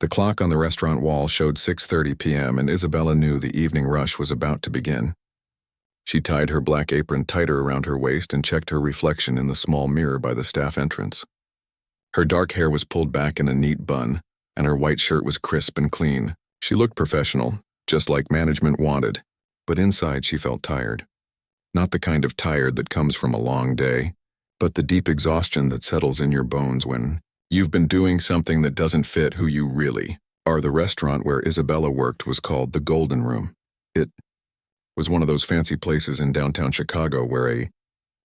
The clock on the restaurant wall showed 6:30 p.m. and Isabella knew the evening rush was about to begin. She tied her black apron tighter around her waist and checked her reflection in the small mirror by the staff entrance. Her dark hair was pulled back in a neat bun, and her white shirt was crisp and clean. She looked professional, just like management wanted, but inside she felt tired. Not the kind of tired that comes from a long day, but the deep exhaustion that settles in your bones when you've been doing something that doesn't fit who you really are. The restaurant where Isabella worked was called the Golden Room. It was one of those fancy places in downtown Chicago where a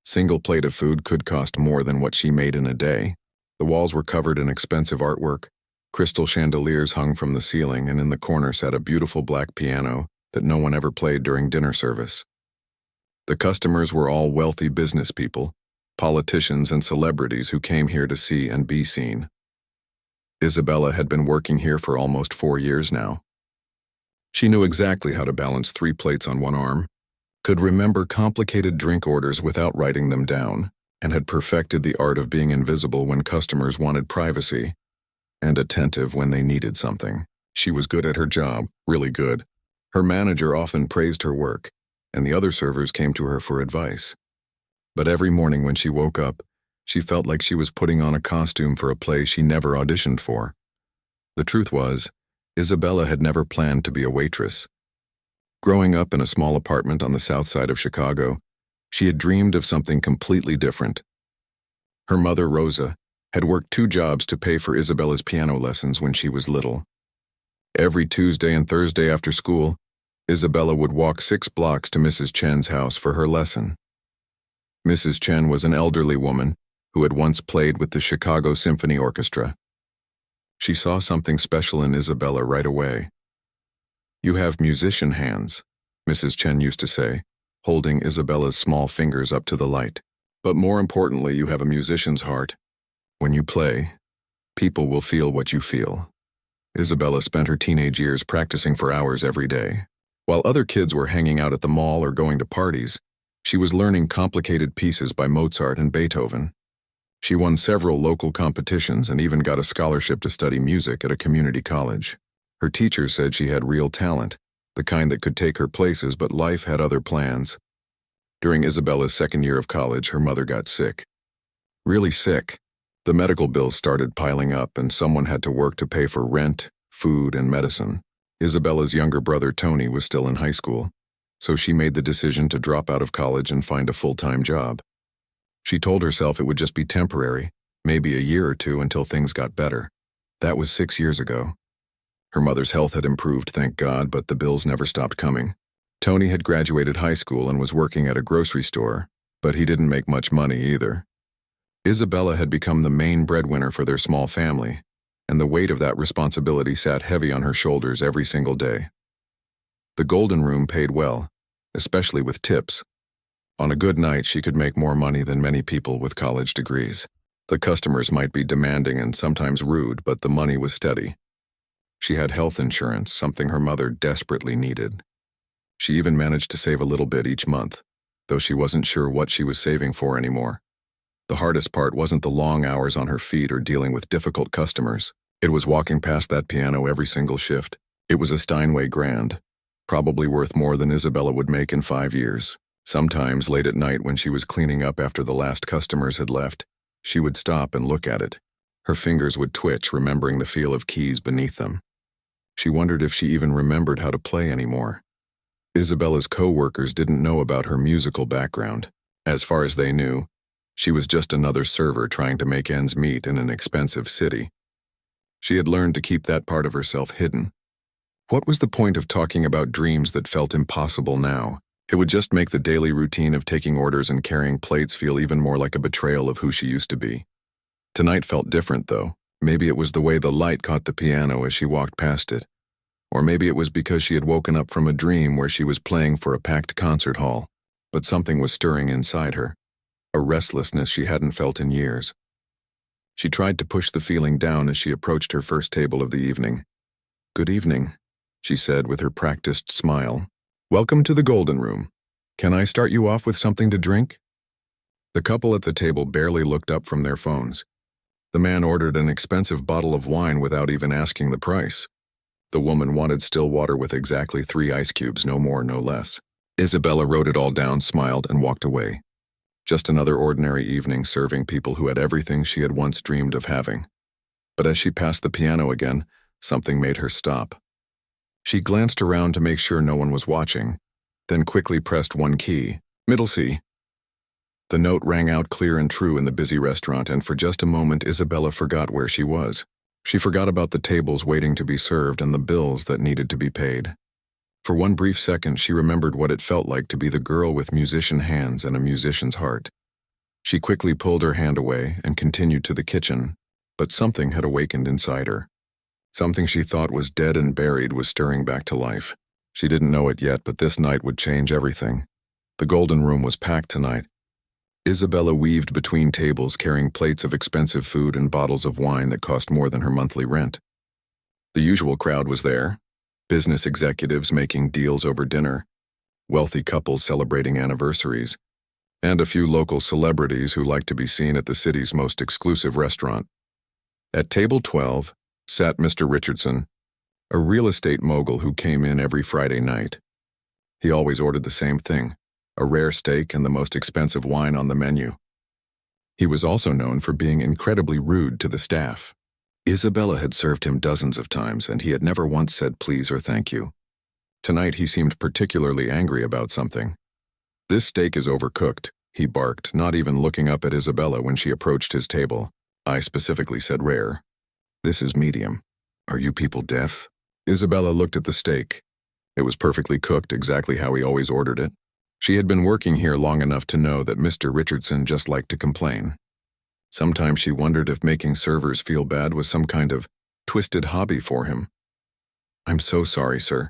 single plate of food could cost more than what she made in a day. The walls were covered in expensive artwork. Crystal chandeliers hung from the ceiling, and in the corner sat a beautiful black piano that no one ever played during dinner service. The customers were all wealthy business people, politicians and celebrities who came here to see and be seen. Isabella had been working here for almost 4 years now. She knew exactly how to balance 3 plates on one arm, could remember complicated drink orders without writing them down, and had perfected the art of being invisible when customers wanted privacy, and attentive when they needed something. She was good at her job, really good. Her manager often praised her work, and the other servers came to her for advice. But every morning when she woke up, she felt like she was putting on a costume for a play she never auditioned for. The truth was, Isabella had never planned to be a waitress. Growing up in a small apartment on the south side of Chicago, she had dreamed of something completely different. Her mother, Rosa, had worked 2 jobs to pay for Isabella's piano lessons when she was little. Every Tuesday and Thursday after school, Isabella would walk 6 blocks to Mrs. Chen's house for her lesson. Mrs. Chen was an elderly woman who had once played with the Chicago Symphony Orchestra. She saw something special in Isabella right away. "You have musician hands," Mrs. Chen used to say, holding Isabella's small fingers up to the light. "But more importantly, you have a musician's heart. When you play, people will feel what you feel." Isabella spent her teenage years practicing for hours every day. While other kids were hanging out at the mall or going to parties, she was learning complicated pieces by Mozart and Beethoven. She won several local competitions and even got a scholarship to study music at a community college. Her teachers said she had real talent, the kind that could take her places, but life had other plans. During Isabella's second year of college, her mother got sick. Really sick. The medical bills started piling up, and someone had to work to pay for rent, food, and medicine. Isabella's younger brother, Tony, was still in high school, so she made the decision to drop out of college and find a full-time job. She told herself it would just be temporary, maybe a year or 2 until things got better. That was 6 years ago. Her mother's health had improved, thank God, but the bills never stopped coming. Tony had graduated high school and was working at a grocery store, but he didn't make much money either. Isabella had become the main breadwinner for their small family, and the weight of that responsibility sat heavy on her shoulders every single day. The Golden Room paid well, especially with tips. On a good night, she could make more money than many people with college degrees. The customers might be demanding and sometimes rude, but the money was steady. She had health insurance, something her mother desperately needed. She even managed to save a little bit each month, though she wasn't sure what she was saving for anymore. The hardest part wasn't the long hours on her feet or dealing with difficult customers. It was walking past that piano every single shift. It was a Steinway Grand, probably worth more than Isabella would make in 5 years. Sometimes, late at night when she was cleaning up after the last customers had left, she would stop and look at it. Her fingers would twitch, remembering the feel of keys beneath them. She wondered if she even remembered how to play anymore. Isabella's co-workers didn't know about her musical background. As far as they knew, she was just another server trying to make ends meet in an expensive city. She had learned to keep that part of herself hidden. What was the point of talking about dreams that felt impossible now? It would just make the daily routine of taking orders and carrying plates feel even more like a betrayal of who she used to be. Tonight felt different, though. Maybe it was the way the light caught the piano as she walked past it. Or maybe it was because she had woken up from a dream where she was playing for a packed concert hall. But something was stirring inside her, a restlessness she hadn't felt in years. She tried to push the feeling down as she approached her first table of the evening. "Good evening," she said with her practiced smile. "Welcome to the Golden Room. Can I start you off with something to drink?" The couple at the table barely looked up from their phones. The man ordered an expensive bottle of wine without even asking the price. The woman wanted still water with exactly 3 ice cubes, no more, no less. Isabella wrote it all down, smiled, and walked away. Just another ordinary evening serving people who had everything she had once dreamed of having. But as she passed the piano again, something made her stop. She glanced around to make sure no one was watching, then quickly pressed one key, middle C. The note rang out clear and true in the busy restaurant, and for just a moment Isabella forgot where she was. She forgot about the tables waiting to be served and the bills that needed to be paid. For one brief second, she remembered what it felt like to be the girl with musician hands and a musician's heart. She quickly pulled her hand away and continued to the kitchen, but something had awakened inside her. Something she thought was dead and buried was stirring back to life. She didn't know it yet, but this night would change everything. The Golden Room was packed tonight. Isabella weaved between tables, carrying plates of expensive food and bottles of wine that cost more than her monthly rent. The usual crowd was there: business executives making deals over dinner, wealthy couples celebrating anniversaries, and a few local celebrities who liked to be seen at the city's most exclusive restaurant. At table 12 sat Mr. Richardson, a real estate mogul who came in every Friday night. He always ordered the same thing: a rare steak and the most expensive wine on the menu. He was also known for being incredibly rude to the staff. Isabella had served him dozens of times, and he had never once said please or thank you. Tonight he seemed particularly angry about something. "This steak is overcooked," he barked, not even looking up at Isabella when she approached his table. "I specifically said rare. This is medium. Are you people deaf?" Isabella looked at the steak. It was perfectly cooked, exactly how he always ordered it. She had been working here long enough to know that Mr. Richardson just liked to complain. Sometimes she wondered if making servers feel bad was some kind of twisted hobby for him. "I'm so sorry, sir,"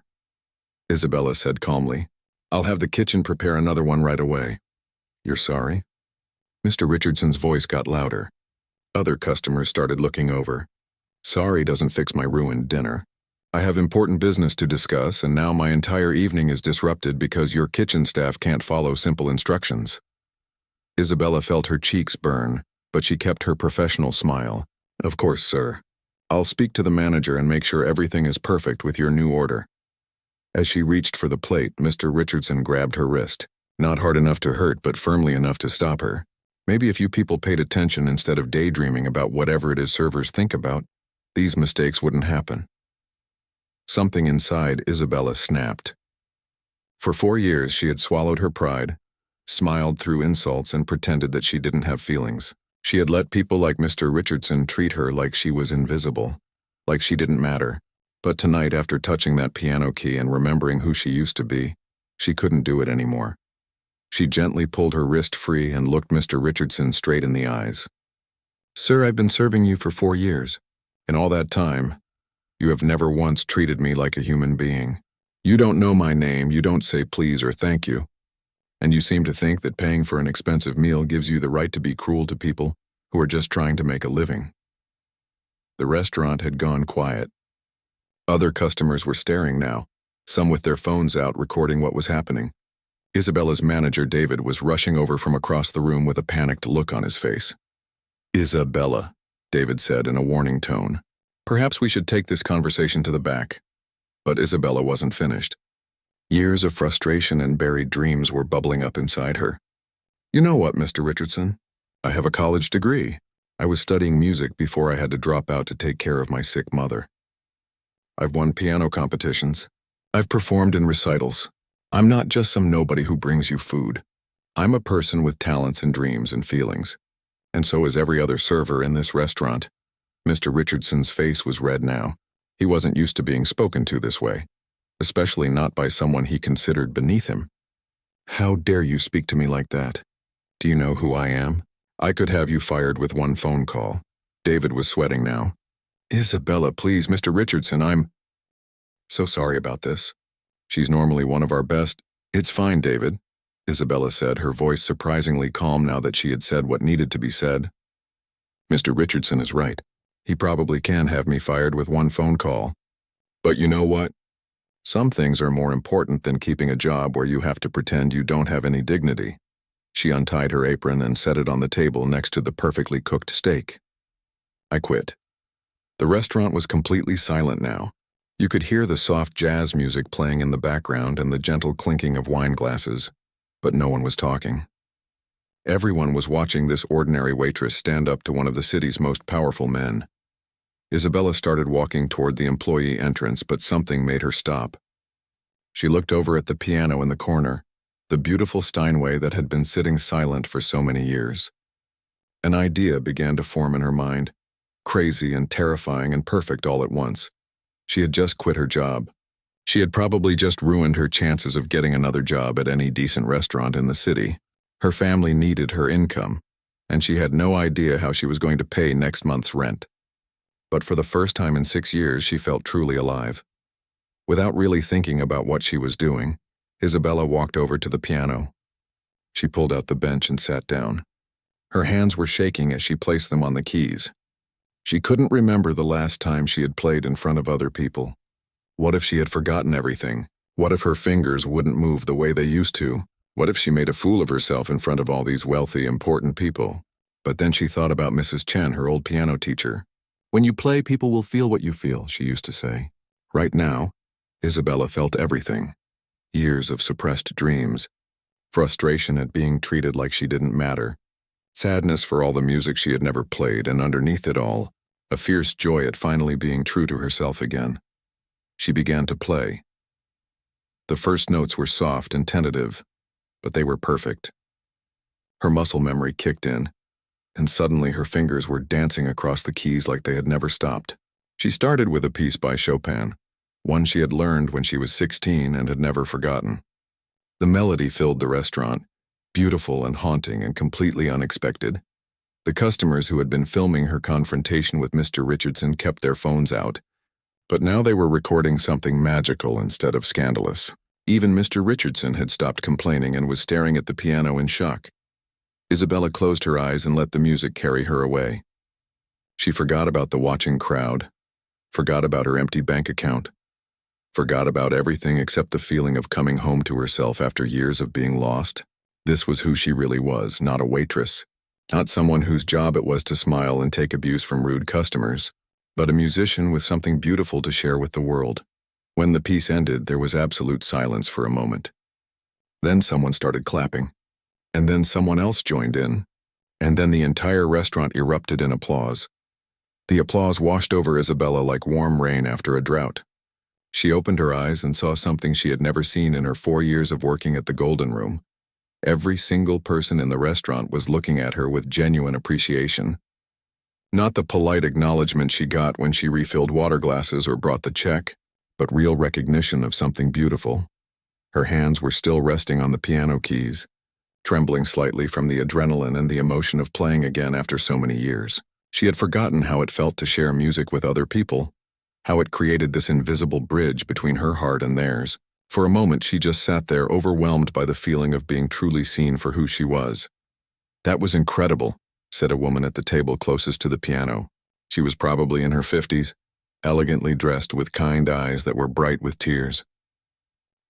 Isabella said calmly. "I'll have the kitchen prepare another one right away." "You're sorry?" Mr. Richardson's voice got louder. Other customers started looking over. "Sorry doesn't fix my ruined dinner. I have important business to discuss, and now my entire evening is disrupted because your kitchen staff can't follow simple instructions." Isabella felt her cheeks burn, but she kept her professional smile. "Of course, sir. I'll speak to the manager and make sure everything is perfect with your new order." As she reached for the plate, Mr. Richardson grabbed her wrist. Not hard enough to hurt, but firmly enough to stop her. Maybe if you people paid attention instead of daydreaming about whatever it is servers think about, these mistakes wouldn't happen. Something inside Isabella snapped. For 4 years she had swallowed her pride, smiled through insults, and pretended that she didn't have feelings. She had let people like Mr. Richardson treat her like she was invisible, like she didn't matter. But tonight, after touching that piano key and remembering who she used to be, she couldn't do it anymore. She gently pulled her wrist free and looked Mr. Richardson straight in the eyes. "Sir, I've been serving you for 4 years. In all that time, you have never once treated me like a human being. You don't know my name, you don't say please or thank you. And you seem to think that paying for an expensive meal gives you the right to be cruel to people who are just trying to make a living." The restaurant had gone quiet. Other customers were staring now, some with their phones out recording what was happening. Isabella's manager, David, was rushing over from across the room with a panicked look on his face. "Isabella," David said in a warning tone, "perhaps we should take this conversation to the back." But Isabella wasn't finished. Years of frustration and buried dreams were bubbling up inside her. "You know what, Mr. Richardson? I have a college degree. I was studying music before I had to drop out to take care of my sick mother. I've won piano competitions. I've performed in recitals. I'm not just some nobody who brings you food. I'm a person with talents and dreams and feelings. And so is every other server in this restaurant." Mr. Richardson's face was red now. He wasn't used to being spoken to this way, especially not by someone he considered beneath him. "How dare you speak to me like that? Do you know who I am? I could have you fired with one phone call." David was sweating now. "Isabella, please, Mr. Richardson, I'm so sorry about this. She's normally one of our best." "It's fine, David," Isabella said, her voice surprisingly calm now that she had said what needed to be said. "Mr. Richardson is right. He probably can have me fired with one phone call. But you know what? Some things are more important than keeping a job where you have to pretend you don't have any dignity." She untied her apron and set it on the table next to the perfectly cooked steak. I quit. The restaurant was completely silent now. You could hear the soft jazz music playing in the background and the gentle clinking of wine glasses, but no one was talking. Everyone was watching this ordinary waitress stand up to one of the city's most powerful men. Isabella started walking toward the employee entrance, but something made her stop. She looked over at the piano in the corner, the beautiful Steinway that had been sitting silent for so many years. An idea began to form in her mind, crazy and terrifying and perfect all at once. She had just quit her job. She had probably just ruined her chances of getting another job at any decent restaurant in the city. Her family needed her income, and she had no idea how she was going to pay next month's rent. But for the first time in 6 years, she felt truly alive. Without really thinking about what she was doing, Isabella walked over to the piano. She pulled out the bench and sat down. Her hands were shaking as she placed them on the keys. She couldn't remember the last time she had played in front of other people. What if she had forgotten everything? What if her fingers wouldn't move the way they used to? What if she made a fool of herself in front of all these wealthy, important people? But then she thought about Mrs. Chen, her old piano teacher. "When you play, people will feel what you feel," she used to say. Right now, Isabella felt everything. Years of suppressed dreams, frustration at being treated like she didn't matter, sadness for all the music she had never played, and underneath it all, a fierce joy at finally being true to herself again. She began to play. The first notes were soft and tentative, but they were perfect. Her muscle memory kicked in, and suddenly her fingers were dancing across the keys like they had never stopped. She started with a piece by Chopin, one she had learned when she was 16 and had never forgotten. The melody filled the restaurant, beautiful and haunting and completely unexpected. The customers who had been filming her confrontation with Mr. Richardson kept their phones out, but now they were recording something magical instead of scandalous. Even Mr. Richardson had stopped complaining and was staring at the piano in shock. Isabella closed her eyes and let the music carry her away. She forgot about the watching crowd, forgot about her empty bank account, forgot about everything except the feeling of coming home to herself after years of being lost. This was who she really was, not a waitress, not someone whose job it was to smile and take abuse from rude customers, but a musician with something beautiful to share with the world. When the piece ended, there was absolute silence for a moment. Then someone started clapping, and then someone else joined in, and then the entire restaurant erupted in applause. The applause washed over Isabella like warm rain after a drought. She opened her eyes and saw something she had never seen in her 4 years of working at the Golden Room. Every single person in the restaurant was looking at her with genuine appreciation. Not the polite acknowledgement she got when she refilled water glasses or brought the check, but real recognition of something beautiful. Her hands were still resting on the piano keys, trembling slightly from the adrenaline and the emotion of playing again after so many years. She had forgotten how it felt to share music with other people, how it created this invisible bridge between her heart and theirs. For a moment, she just sat there, overwhelmed by the feeling of being truly seen for who she was. "That was incredible," said a woman at the table closest to the piano. She was probably in her 50s, elegantly dressed with kind eyes that were bright with tears.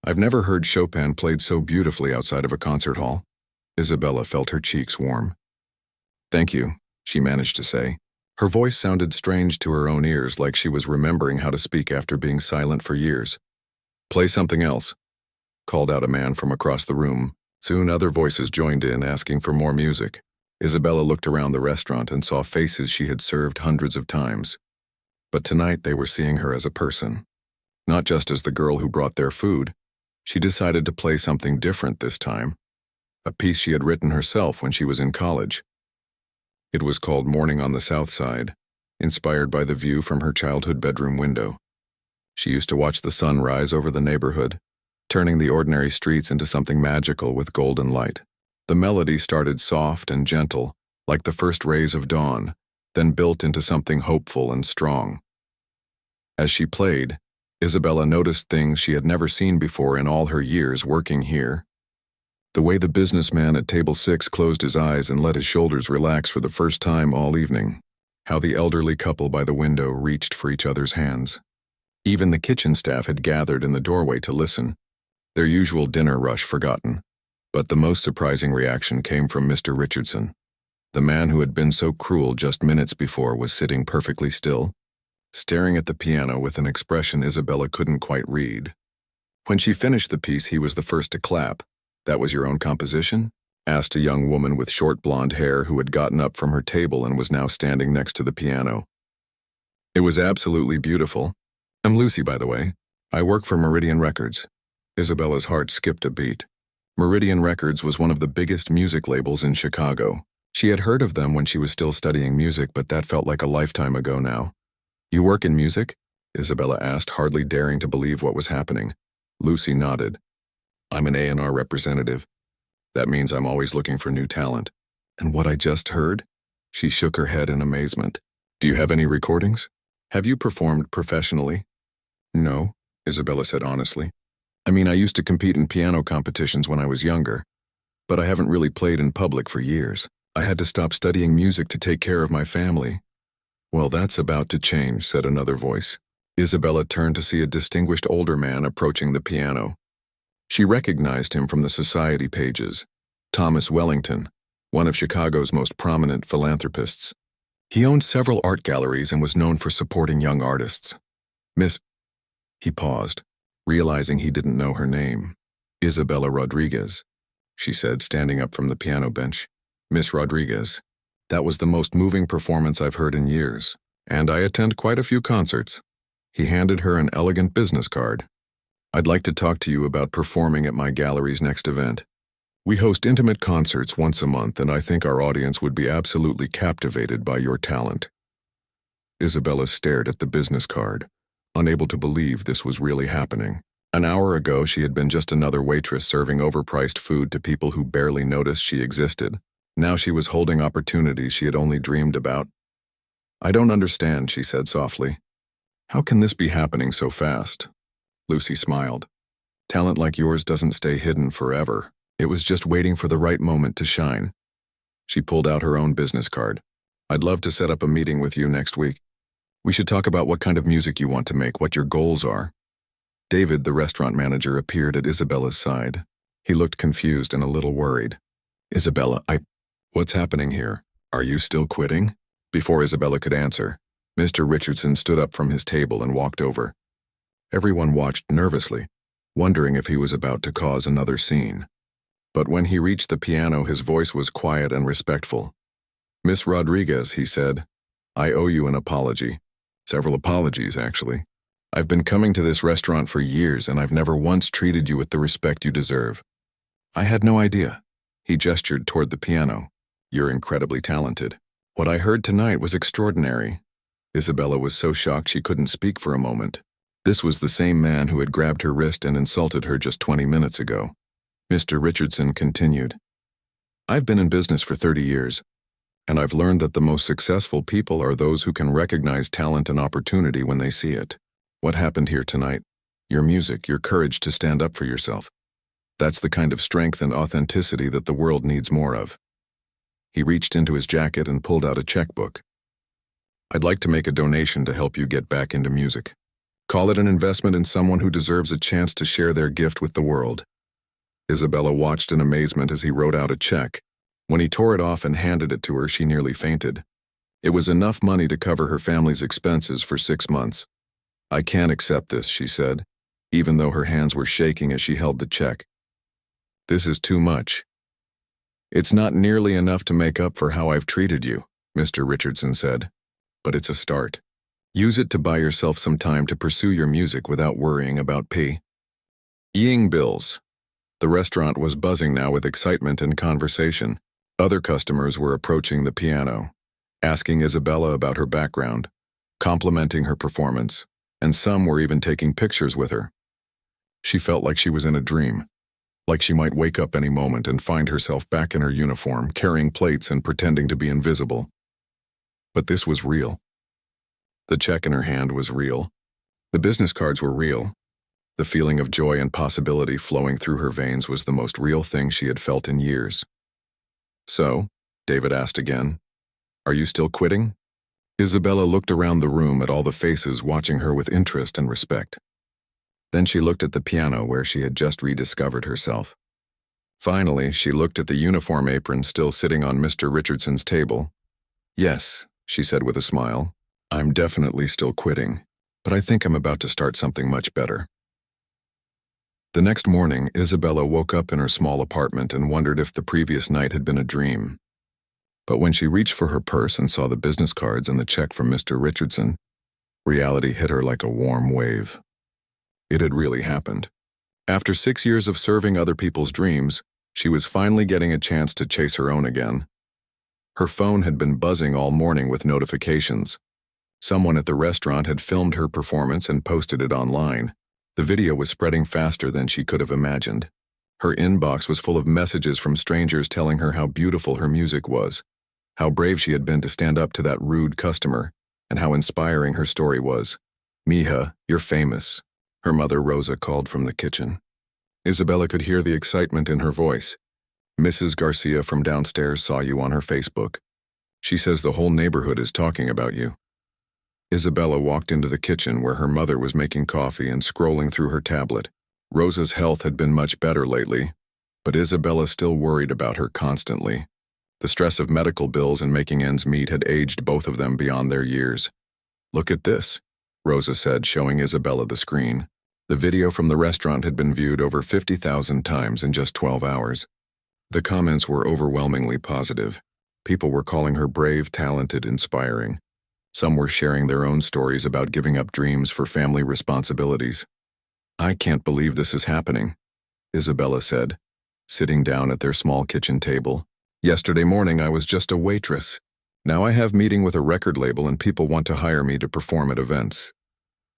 "I've never heard Chopin played so beautifully outside of a concert hall." Isabella felt her cheeks warm. "Thank you," she managed to say. Her voice sounded strange to her own ears, like she was remembering how to speak after being silent for years. "Play something else," called out a man from across the room. Soon other voices joined in, asking for more music. Isabella looked around the restaurant and saw faces she had served hundreds of times. But tonight they were seeing her as a person, not just as the girl who brought their food. She decided to play something different this time, a piece she had written herself when she was in college. It was called Morning on the South Side, inspired by the view from her childhood bedroom window. She used to watch the sun rise over the neighborhood, turning the ordinary streets into something magical with golden light. The melody started soft and gentle, like the first rays of dawn, then built into something hopeful and strong. As she played, Isabella noticed things she had never seen before in all her years working here. The way the businessman at table 6 closed his eyes and let his shoulders relax for the first time all evening. How the elderly couple by the window reached for each other's hands. Even the kitchen staff had gathered in the doorway to listen, their usual dinner rush forgotten. But the most surprising reaction came from Mr. Richardson. The man who had been so cruel just minutes before was sitting perfectly still, staring at the piano with an expression Isabella couldn't quite read. When she finished the piece, he was the first to clap. "That was your own composition?" asked a young woman with short blonde hair who had gotten up from her table and was now standing next to the piano. "It was absolutely beautiful. I'm Lucy, by the way. I work for Meridian Records." Isabella's heart skipped a beat. Meridian Records was one of the biggest music labels in Chicago. She had heard of them when she was still studying music, but that felt like a lifetime ago now. "You work in music?" Isabella asked, hardly daring to believe what was happening. Lucy nodded. "I'm an A&R representative. That means I'm always looking for new talent." "And what I just heard?" She shook her head in amazement. "Do you have any recordings? Have you performed professionally?" "No," Isabella said honestly. "I mean, I used to compete in piano competitions when I was younger, but I haven't really played in public for years. I had to stop studying music to take care of my family." "Well, that's about to change," said another voice. Isabella turned to see a distinguished older man approaching the piano. She recognized him from the society pages. Thomas Wellington, one of Chicago's most prominent philanthropists. He owned several art galleries and was known for supporting young artists. "Miss..." He paused, realizing he didn't know her name. "Isabella Rodriguez," she said, standing up from the piano bench. "Miss Rodriguez, that was the most moving performance I've heard in years, and I attend quite a few concerts." He handed her an elegant business card. "I'd like to talk to you about performing at my gallery's next event. We host intimate concerts once a month, and I think our audience would be absolutely captivated by your talent." Isabella stared at the business card, unable to believe this was really happening. An hour ago, she had been just another waitress serving overpriced food to people who barely noticed she existed. Now she was holding opportunities she had only dreamed about. "I don't understand," she said softly. "How can this be happening so fast?" Lucy smiled. "Talent like yours doesn't stay hidden forever. It was just waiting for the right moment to shine." She pulled out her own business card. "I'd love to set up a meeting with you next week. We should talk about what kind of music you want to make, what your goals are." David, the restaurant manager, appeared at Isabella's side. He looked confused and a little worried. "Isabella, what's happening here? Are you still quitting?" Before Isabella could answer, Mr. Richardson stood up from his table and walked over. Everyone watched nervously, wondering if he was about to cause another scene. But when he reached the piano, his voice was quiet and respectful. "Miss Rodriguez," he said, "I owe you an apology. Several apologies, actually. I've been coming to this restaurant for years, and I've never once treated you with the respect you deserve. I had no idea." He gestured toward the piano. "You're incredibly talented. What I heard tonight was extraordinary." Isabella was so shocked she couldn't speak for a moment. This was the same man who had grabbed her wrist and insulted her just 20 minutes ago. Mr. Richardson continued, "I've been in business for 30 years, and I've learned that the most successful people are those who can recognize talent and opportunity when they see it. What happened here tonight? Your music, your courage to stand up for yourself. That's the kind of strength and authenticity that the world needs more of." He reached into his jacket and pulled out a checkbook. "I'd like to make a donation to help you get back into music. Call it an investment in someone who deserves a chance to share their gift with the world." Isabella watched in amazement as he wrote out a check. When he tore it off and handed it to her, she nearly fainted. It was enough money to cover her family's expenses for 6 months. "I can't accept this," she said, even though her hands were shaking as she held the check. "This is too much." "It's not nearly enough to make up for how I've treated you," Mr. Richardson said. "But it's a start. Use it to buy yourself some time to pursue your music without worrying about Ying bills. The restaurant was buzzing now with excitement and conversation. Other customers were approaching the piano, asking Isabella about her background, complimenting her performance, and some were even taking pictures with her. She felt like she was in a dream, like she might wake up any moment and find herself back in her uniform, carrying plates and pretending to be invisible. But this was real. The check in her hand was real. The business cards were real. The feeling of joy and possibility flowing through her veins was the most real thing she had felt in years. "So," David asked again, "are you still quitting?" Isabella looked around the room at all the faces watching her with interest and respect. Then she looked at the piano where she had just rediscovered herself. Finally, she looked at the uniform apron still sitting on Mr. Richardson's table. "Yes," she said with a smile. "I'm definitely still quitting, but I think I'm about to start something much better." The next morning, Isabella woke up in her small apartment and wondered if the previous night had been a dream. But when she reached for her purse and saw the business cards and the check from Mr. Richardson, reality hit her like a warm wave. It had really happened. After 6 years of serving other people's dreams, she was finally getting a chance to chase her own again. Her phone had been buzzing all morning with notifications. Someone at the restaurant had filmed her performance and posted it online. The video was spreading faster than she could have imagined. Her inbox was full of messages from strangers telling her how beautiful her music was, how brave she had been to stand up to that rude customer, and how inspiring her story was. "Mija, you're famous," her mother Rosa called from the kitchen. Isabella could hear the excitement in her voice. "Mrs. Garcia from downstairs saw you on her Facebook. She says the whole neighborhood is talking about you." Isabella walked into the kitchen where her mother was making coffee and scrolling through her tablet. Rosa's health had been much better lately, but Isabella still worried about her constantly. The stress of medical bills and making ends meet had aged both of them beyond their years. "Look at this," Rosa said, showing Isabella the screen. The video from the restaurant had been viewed over 50,000 times in just 12 hours. The comments were overwhelmingly positive. People were calling her brave, talented, inspiring. Some were sharing their own stories about giving up dreams for family responsibilities. "I can't believe this is happening," Isabella said, sitting down at their small kitchen table. "Yesterday morning I was just a waitress. Now I have meeting with a record label and people want to hire me to perform at events."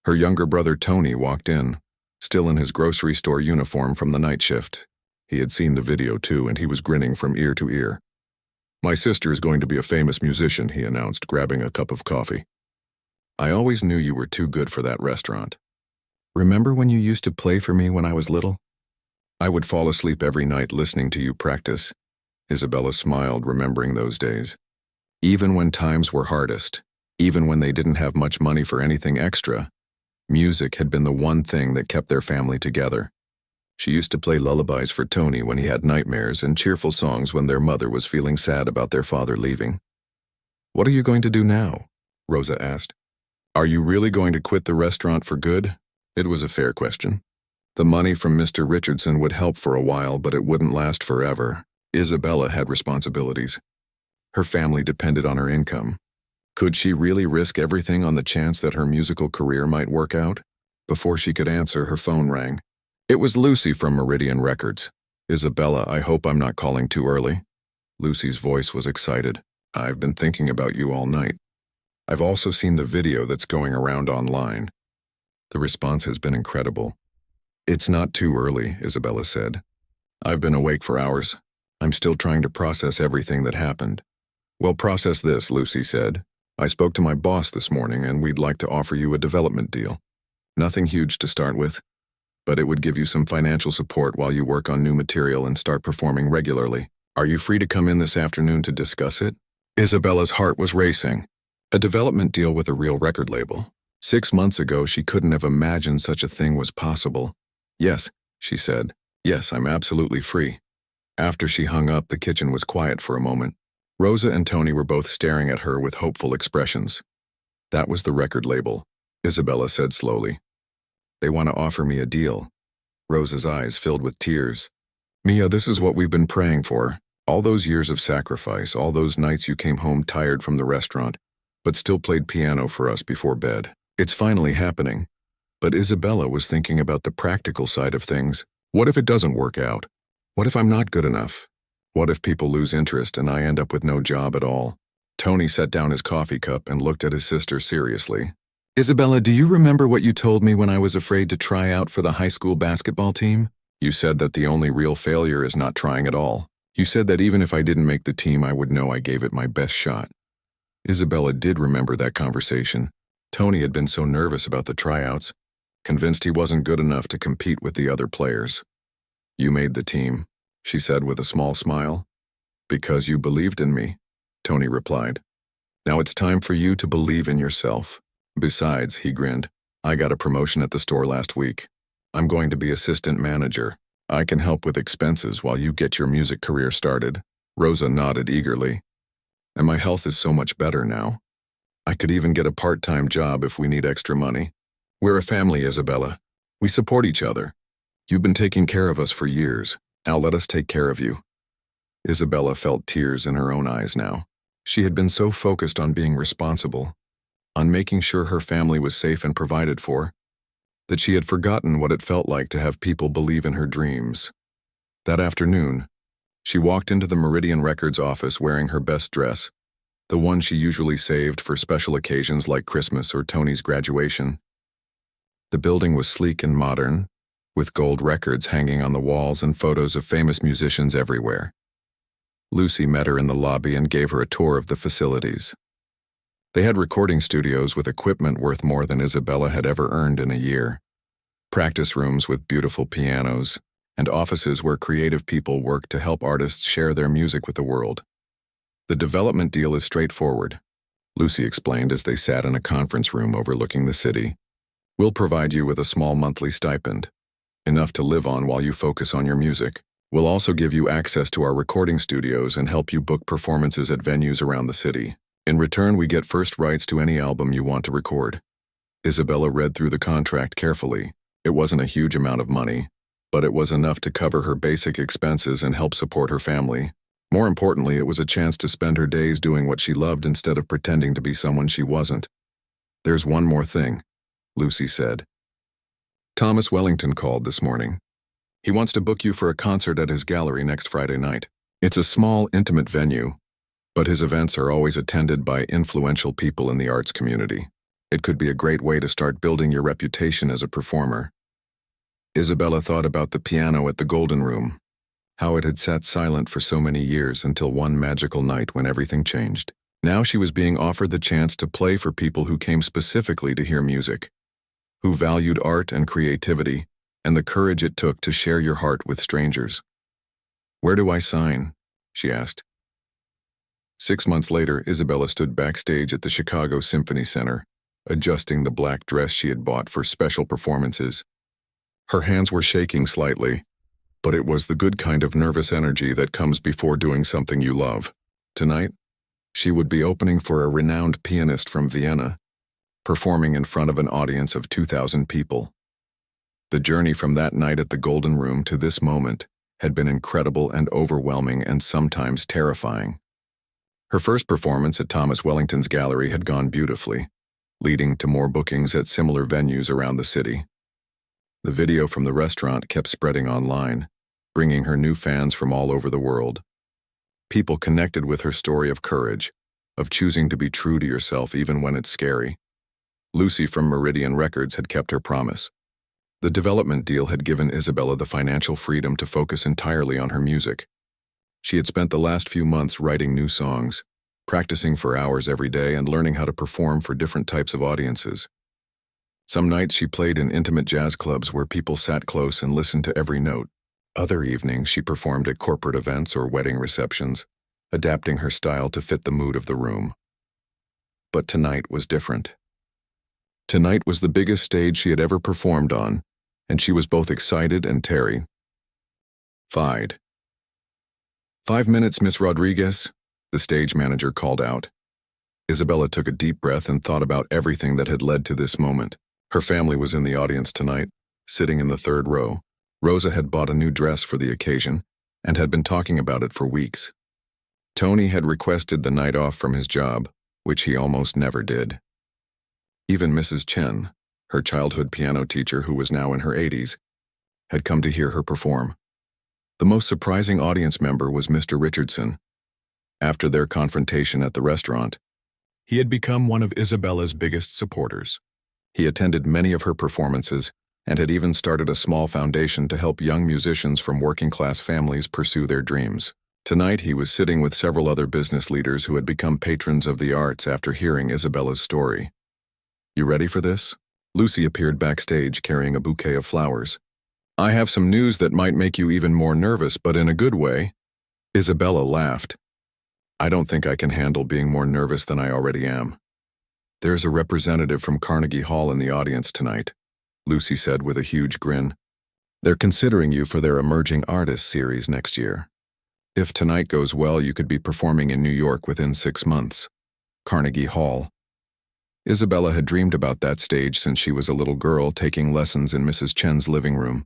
Her younger brother Tony walked in, still in his grocery store uniform from the night shift. He had seen the video too, and he was grinning from ear to ear. "My sister is going to be a famous musician," he announced, grabbing a cup of coffee. "I always knew you were too good for that restaurant. Remember when you used to play for me when I was little? I would fall asleep every night listening to you practice." Isabella smiled, remembering those days. Even when times were hardest, even when they didn't have much money for anything extra, music had been the one thing that kept their family together. She used to play lullabies for Tony when he had nightmares and cheerful songs when their mother was feeling sad about their father leaving. "What are you going to do now?" Rosa asked. "Are you really going to quit the restaurant for good?" It was a fair question. The money from Mr. Richardson would help for a while, but it wouldn't last forever. Isabella had responsibilities. Her family depended on her income. Could she really risk everything on the chance that her musical career might work out? Before she could answer, her phone rang. It was Lucy from Meridian Records. "Isabella, I hope I'm not calling too early." Lucy's voice was excited. "I've been thinking about you all night. I've also seen the video that's going around online. The response has been incredible." "It's not too early," Isabella said. "I've been awake for hours. I'm still trying to process everything that happened." "Well, process this," Lucy said. "I spoke to my boss this morning and we'd like to offer you a development deal. Nothing huge to start with, but it would give you some financial support while you work on new material and start performing regularly. Are you free to come in this afternoon to discuss it?" Isabella's heart was racing. A development deal with a real record label. 6 months ago, she couldn't have imagined such a thing was possible. "Yes," she said. "Yes, I'm absolutely free." After she hung up, the kitchen was quiet for a moment. Rosa and Tony were both staring at her with hopeful expressions. "That was the record label," Isabella said slowly. "They want to offer me a deal." Rosa's eyes filled with tears. "Mija, this is what we've been praying for. All those years of sacrifice, all those nights you came home tired from the restaurant, but still played piano for us before bed. It's finally happening." But Isabella was thinking about the practical side of things. What if it doesn't work out? What if I'm not good enough? What if people lose interest and I end up with no job at all? Tony set down his coffee cup and looked at his sister seriously. "Isabella, do you remember what you told me when I was afraid to try out for the high school basketball team? You said that the only real failure is not trying at all. You said that even if I didn't make the team, I would know I gave it my best shot." Isabella did remember that conversation. Tony had been so nervous about the tryouts, convinced he wasn't good enough to compete with the other players. "You made the team," she said with a small smile. "Because you believed in me," Tony replied. "Now it's time for you to believe in yourself. Besides," he grinned, "I got a promotion at the store last week. I'm going to be assistant manager. I can help with expenses while you get your music career started. Rosa nodded eagerly. And my health is so much better now. I could even get a part-time job if we need extra money. We're a family, Isabella. We support each other. You've been taking care of us for years. Now let us take care of you. Isabella felt tears in her own eyes now. She had been so focused on being responsible, on making sure her family was safe and provided for, that she had forgotten what it felt like to have people believe in her dreams. That afternoon, she walked into the Meridian Records office wearing her best dress, the one she usually saved for special occasions like Christmas or Tony's graduation. The building was sleek and modern, with gold records hanging on the walls and photos of famous musicians everywhere. Lucy met her in the lobby and gave her a tour of the facilities. They had recording studios with equipment worth more than Isabella had ever earned in a year, practice rooms with beautiful pianos, and offices where creative people worked to help artists share their music with the world. The development deal is straightforward, Lucy explained as they sat in a conference room overlooking the city. We'll provide you with a small monthly stipend, enough to live on while you focus on your music. We'll also give you access to our recording studios and help you book performances at venues around the city. In return, we get first rights to any album you want to record. Isabella read through the contract carefully. It wasn't a huge amount of money, but it was enough to cover her basic expenses and help support her family. More importantly, it was a chance to spend her days doing what she loved instead of pretending to be someone she wasn't. There's one more thing, Lucy said. Thomas Wellington called this morning. He wants to book you for a concert at his gallery next Friday night. It's a small, intimate venue, but his events are always attended by influential people in the arts community. It could be a great way to start building your reputation as a performer. Isabella thought about the piano at the Golden Room, how it had sat silent for so many years until one magical night when everything changed. Now she was being offered the chance to play for people who came specifically to hear music, who valued art and creativity, and the courage it took to share your heart with strangers. Where do I sign? She asked. 6 months later, Isabella stood backstage at the Chicago Symphony Center, adjusting the black dress she had bought for special performances. Her hands were shaking slightly, but it was the good kind of nervous energy that comes before doing something you love. Tonight, she would be opening for a renowned pianist from Vienna, performing in front of an audience of 2,000 people. The journey from that night at the Golden Room to this moment had been incredible and overwhelming and sometimes terrifying. Her first performance at Thomas Wellington's gallery had gone beautifully, leading to more bookings at similar venues around the city. The video from the restaurant kept spreading online, bringing her new fans from all over the world. People connected with her story of courage, of choosing to be true to yourself even when it's scary. Lucy from Meridian Records had kept her promise. The development deal had given Isabella the financial freedom to focus entirely on her music. She had spent the last few months writing new songs, practicing for hours every day and learning how to perform for different types of audiences. Some nights she played in intimate jazz clubs where people sat close and listened to every note. Other evenings she performed at corporate events or wedding receptions, adapting her style to fit the mood of the room. But tonight was different. Tonight was the biggest stage she had ever performed on, and she was both excited and terrified. 5 minutes, Miss Rodriguez, the stage manager called out. Isabella took a deep breath and thought about everything that had led to this moment. Her family was in the audience tonight, sitting in the third row. Rosa had bought a new dress for the occasion and had been talking about it for weeks. Tony had requested the night off from his job, which he almost never did. Even Mrs. Chen, her childhood piano teacher who was now in her 80s, had come to hear her perform. The most surprising audience member was Mr. Richardson. After their confrontation at the restaurant, he had become one of Isabella's biggest supporters. He attended many of her performances and had even started a small foundation to help young musicians from working-class families pursue their dreams. Tonight he was sitting with several other business leaders who had become patrons of the arts after hearing Isabella's story. You ready for this? Lucy appeared backstage carrying a bouquet of flowers. I have some news that might make you even more nervous, but in a good way. Isabella laughed. I don't think I can handle being more nervous than I already am. There's a representative from Carnegie Hall in the audience tonight, Lucy said with a huge grin. They're considering you for their Emerging Artists series next year. If tonight goes well, you could be performing in New York within 6 months. Carnegie Hall. Isabella had dreamed about that stage since she was a little girl taking lessons in Mrs. Chen's living room.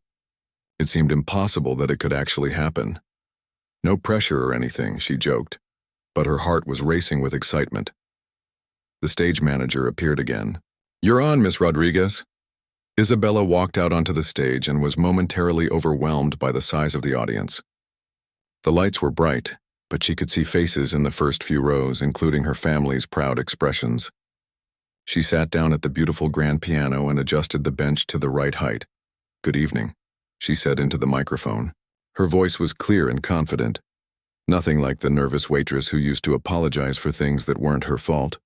It seemed impossible that it could actually happen. No pressure or anything, she joked, but her heart was racing with excitement. The stage manager appeared again. "You're on, Miss Rodriguez." Isabella walked out onto the stage and was momentarily overwhelmed by the size of the audience. The lights were bright, but she could see faces in the first few rows, including her family's proud expressions. She sat down at the beautiful grand piano and adjusted the bench to the right height. "Good evening," she said into the microphone. Her voice was clear and confident. Nothing like the nervous waitress who used to apologize for things that weren't her fault.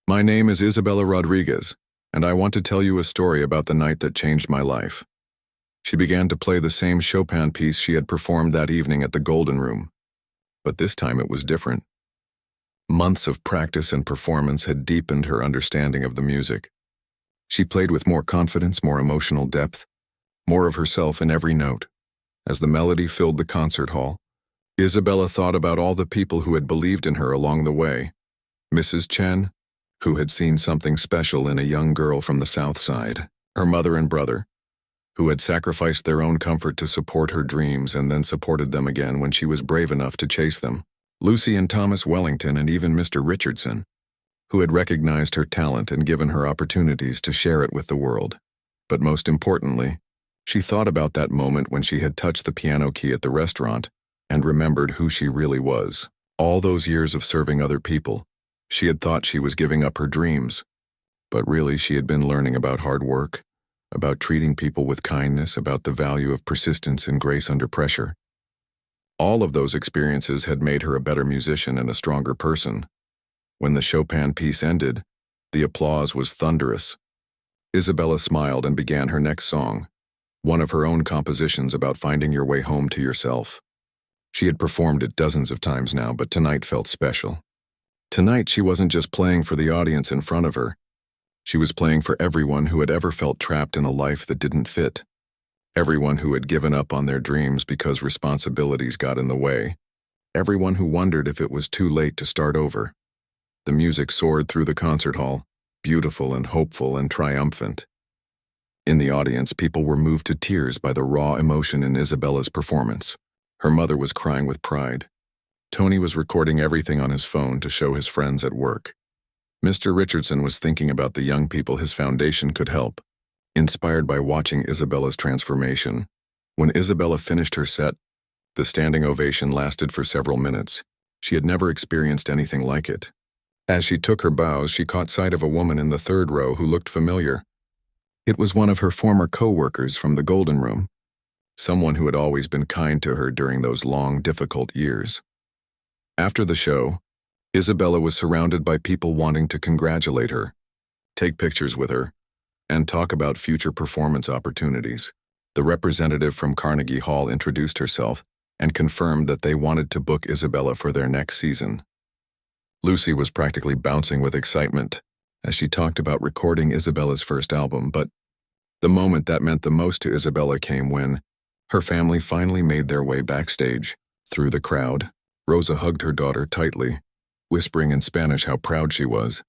"My name is Isabella Rodriguez, and I want to tell you a story about the night that changed my life." She began to play the same Chopin piece she had performed that evening at the Golden Room. But this time it was different. Months of practice and performance had deepened her understanding of the music. She played with more confidence, more emotional depth, more of herself in every note. As the melody filled the concert hall, Isabella thought about all the people who had believed in her along the way. Mrs. Chen, who had seen something special in a young girl from the South Side, her mother and brother, who had sacrificed their own comfort to support her dreams and then supported them again when she was brave enough to chase them, Lucy and Thomas Wellington, and even Mr. Richardson, who had recognized her talent and given her opportunities to share it with the world. But most importantly, she thought about that moment when she had touched the piano key at the restaurant and remembered who she really was. All those years of serving other people, she had thought she was giving up her dreams, but really she had been learning about hard work, about treating people with kindness, about the value of persistence and grace under pressure. All of those experiences had made her a better musician and a stronger person. When the Chopin piece ended, the applause was thunderous. Isabella smiled and began her next song, one of her own compositions about finding your way home to yourself. She had performed it dozens of times now, but tonight felt special. Tonight she wasn't just playing for the audience in front of her. She was playing for everyone who had ever felt trapped in a life that didn't fit. Everyone who had given up on their dreams because responsibilities got in the way. Everyone who wondered if it was too late to start over. The music soared through the concert hall, beautiful and hopeful and triumphant. In the audience, people were moved to tears by the raw emotion in Isabella's performance. Her mother was crying with pride. Tony was recording everything on his phone to show his friends at work. Mr. Richardson was thinking about the young people his foundation could help, inspired by watching Isabella's transformation. When Isabella finished her set, the standing ovation lasted for several minutes. She had never experienced anything like it. As she took her bows, she caught sight of a woman in the third row who looked familiar. It was one of her former co-workers from the Golden Room, someone who had always been kind to her during those long, difficult years. After the show, Isabella was surrounded by people wanting to congratulate her, take pictures with her, and talk about future performance opportunities. The representative from Carnegie Hall introduced herself and confirmed that they wanted to book Isabella for their next season. Lucy was practically bouncing with excitement as she talked about recording Isabella's first album, but the moment that meant the most to Isabella came when her family finally made their way backstage. Through the crowd, Rosa hugged her daughter tightly, whispering in Spanish how proud she was,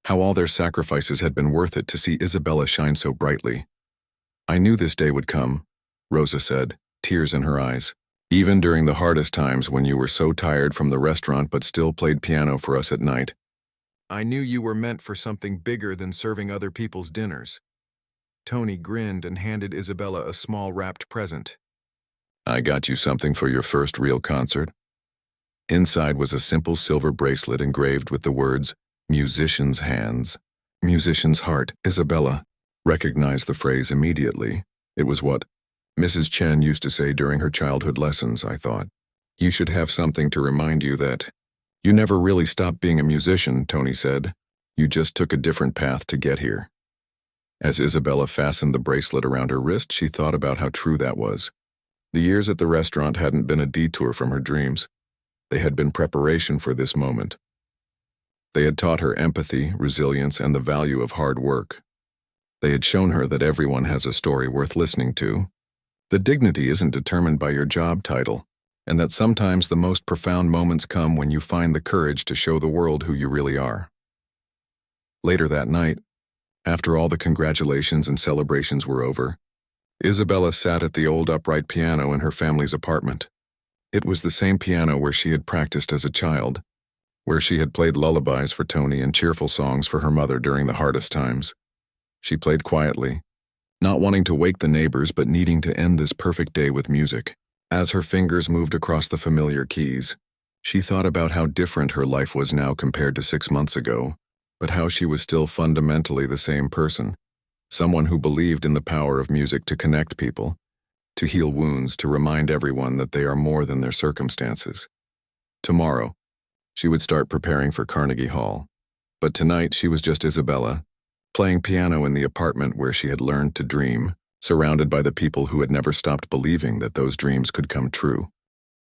how all their sacrifices had been worth it to see Isabella shine so brightly. "I knew this day would come," Rosa said, tears in her eyes. "Even during the hardest times when you were so tired from the restaurant but still played piano for us at night. I knew you were meant for something bigger than serving other people's dinners." Tony grinned and handed Isabella a small wrapped present. "I got you something for your first real concert." Inside was a simple silver bracelet engraved with the words, "Musician's hands, musician's heart." Isabella recognized the phrase immediately. It was what Mrs. Chen used to say during her childhood lessons, I thought. "You should have something to remind you that you never really stopped being a musician," Tony said. "You just took a different path to get here." As Isabella fastened the bracelet around her wrist, she thought about how true that was. The years at the restaurant hadn't been a detour from her dreams. They had been preparation for this moment. They had taught her empathy, resilience, and the value of hard work. They had shown her that everyone has a story worth listening to, The dignity isn't determined by your job title, and that sometimes the most profound moments come when you find the courage to show the world who you really are. Later that night, after all the congratulations and celebrations were over, Isabella sat at the old upright piano in her family's apartment. It was the same piano where she had practiced as a child, where she had played lullabies for Tony and cheerful songs for her mother during the hardest times. She played quietly, not wanting to wake the neighbors but needing to end this perfect day with music. As her fingers moved across the familiar keys, she thought about how different her life was now compared to 6 months ago, but how she was still fundamentally the same person, someone who believed in the power of music to connect people, to heal wounds, to remind everyone that they are more than their circumstances. Tomorrow, she would start preparing for Carnegie Hall, but tonight she was just Isabella, playing piano in the apartment where she had learned to dream, surrounded by the people who had never stopped believing that those dreams could come true.